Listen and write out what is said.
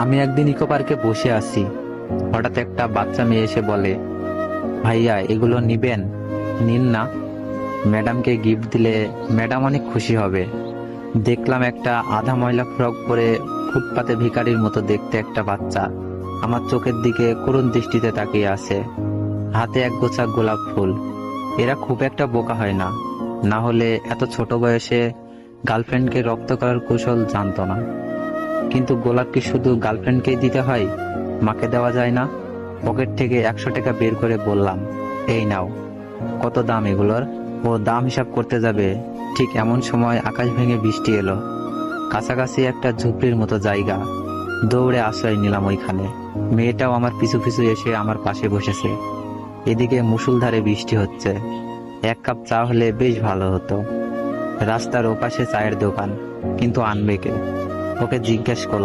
আমি একদিন ইকো পার্কে বসে আছি, হঠাৎ একটা বাচ্চা মেয়ে এসে বলে, ভাইয়া এগুলো নিবেন? নিন না, ম্যাডামকে গিফট দিলে ম্যাডাম অনেক খুশি হবে। দেখলাম একটা আধা ময়লা ফ্রক পরে ফুটপাতে ভিখারির মতো দেখতে একটা বাচ্চা আমার চোখের দিকে করুণ দৃষ্টিতে তাকিয়ে আছে, হাতে এক গোছা গোলাপ ফুল। এরা খুব একটা বোকা হয় না, না হলে এত ছোট বয়সে গার্লফ্রেন্ডকে রপ্ত করার কৌশল জানতো না। কিন্তু গোলাপ কি শুধু গার্লফ্রেন্ডকেই দিতে হয়? মাকে দেওয়া যায় না? পকেট থেকে 100 টাকা বের করে বললাম, এই নাও। কত দাম এগুলোর? ও দাম হিসাব করতে যাবে, ঠিক এমন সময় আকাশ ভেঙে বৃষ্টি এলো। কাছাকাছি একটা ঝুপড়ির মতো জায়গা, দৌড়ে আশ্রয় নিলাম ওইখানে। মেয়েটাও আমার পিছু পিছু এসে আমার পাশে বসেছে। এদিকে মুষলধারে বৃষ্টি হচ্ছে। এক কাপ চা হলে বেশ ভালো হতো। রাস্তার ওপাশে চায়ের দোকান, কিন্তু আনবে কে? ওকে জিজ্ঞেস করলাম।